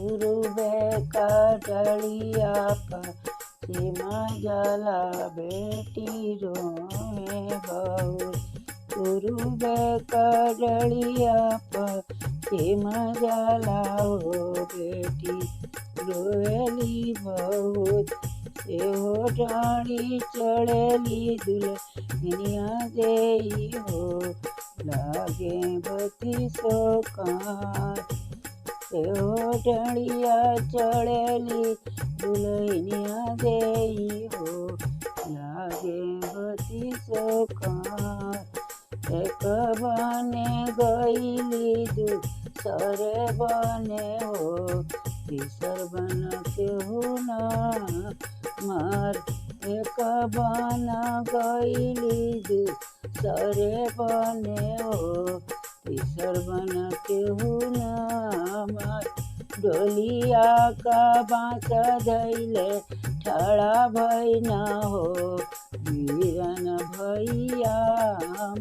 पूर्वे का डलिया पर सीमा जला बेटी रोए बहुत। पूर्वे का डलिया पर सीमा जला हो बेटी रोएली बहुत। सेहो डाली चढ़ेली दुल्हनिया देई हो लागे बत्तीसो कान। सेहो डालिया चढ़ेली दुल्हनिया देई हो लागे बत्तीसो कान। एक बने गईली दूसरे बने हो तीसर बन केहू ना मार। एक बन गईली दूसरे बने हो तीसर बन केहू ना मार। डोलिया का बाँस धैले ठड़ा भइना हो वीरन भैया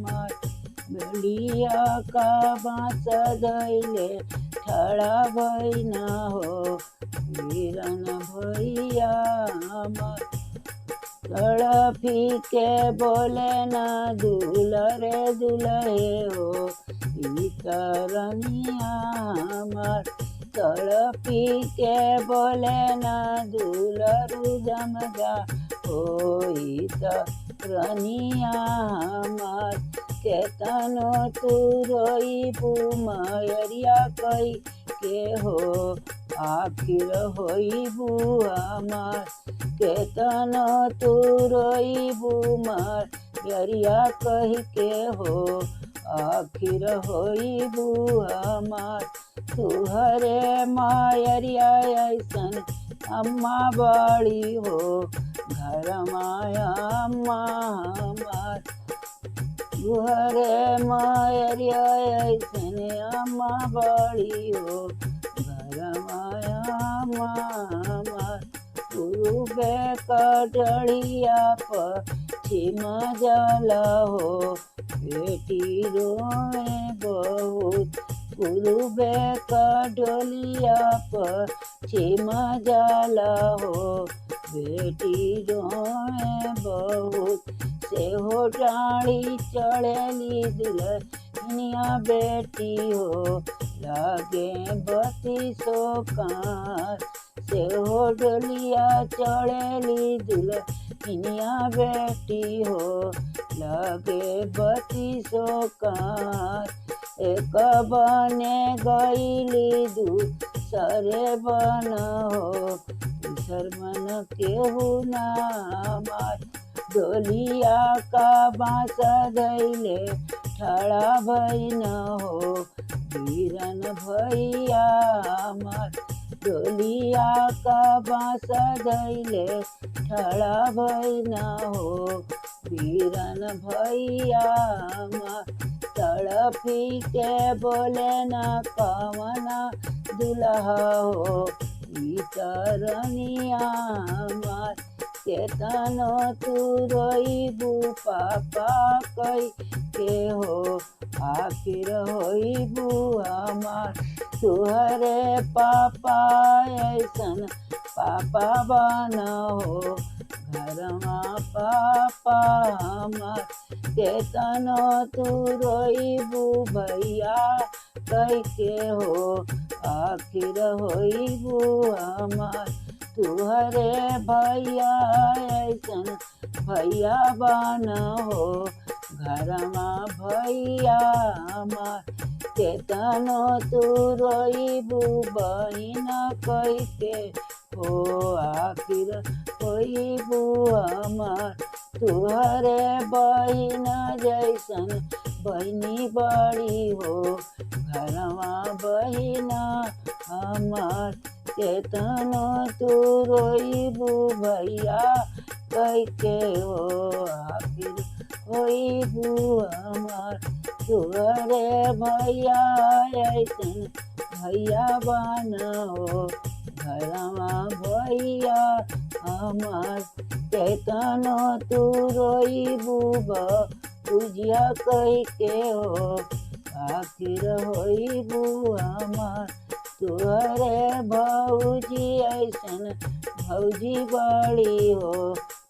मार। डोलिया का बाँस धैले ठड़ा भइना हो वीरन भैया मार। तड़फी के बोले ना दुलरे दुलहे हो ई तरनिया मार। तड़पी के बोले ना दुलरू जमजा हो ई तरनिया मार। केतनो तू रोइबू मयरिया कई के हो आखिर होइबू हमार। केतनो तू रोइबू मयरिया कही के हो आखिर होइबू हमार। तुहरे मयरिया ऐसन अम्मा बड़ी हो घर माया अम्मा हमार। तुहरे मयरिया ऐसन अम्मा बड़ी हो घर माया अम्मा हमार। पूर्वे का डलिया पर सीमा जला हो बेटी रोए बहुत। पूर्वे का डलिया पर सीमा जला हो बेटी रोए बहुत। सेहो डाली चढ़ेली दुल्हनिया बेटी हो लागे बत्तीसो कान। सेहो डोलिया चढ़ेली दुल्हनिया बेटी हो लागे बत्तीसो कान। एक बने गईली दूसरे बन हो तीसर बन केहू ना मार। डोलिया का बाँस धैले ठड़ा भइन हो वीरन भैया मार। डोलिया का बाँस धैले ठड़ा भइन हो वीरन भैया मार। तड़पी के बोले ना कवना दुल्हा हो ई तरनिया मार। केतनो तू रोइबू पापा कई के हो आखिर होइबू हमार। तुहरे पापा ऐसन पापा बन हो घरमा पापा हमार। केतनो तू रोइबू भैया कई के हो आखिर होइबू हमार। तुहरे भैया ऐसन भैया बन हो घरमा भैया हमार। केतनो तू रोइबू बहिन कई के हो आखिर होइबू हमार। तुहरे बहिन जैसन बहिनी बड़ी हो घरमा बहिन हमार। केतनो तू रोइबू भैया कई के हो आखिर होइबू हमार। तुहरे भैया ऐसन भैया बन हो घरमा भैया हमार। केतनो तू रोइबू भुजिया कही के हो आखिर होइबू हमार। तुहरे भौजी ऐसन भौजी बड़ी हो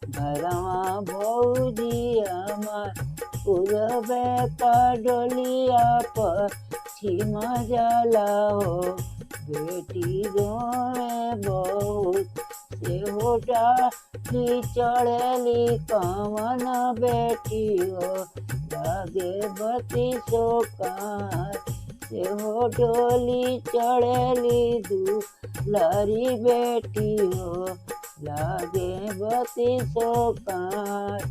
घरवा भौजी हमार पूरबे का डोलिया पश्चिम जाला हो बेटी रोए बहुत से होटा की चढ़ेली कवन बेटी हो लागे बत्तीसो कार से हो डोली चढ़ेली दुलारी बेटी हो लागे बत्तीसो कार।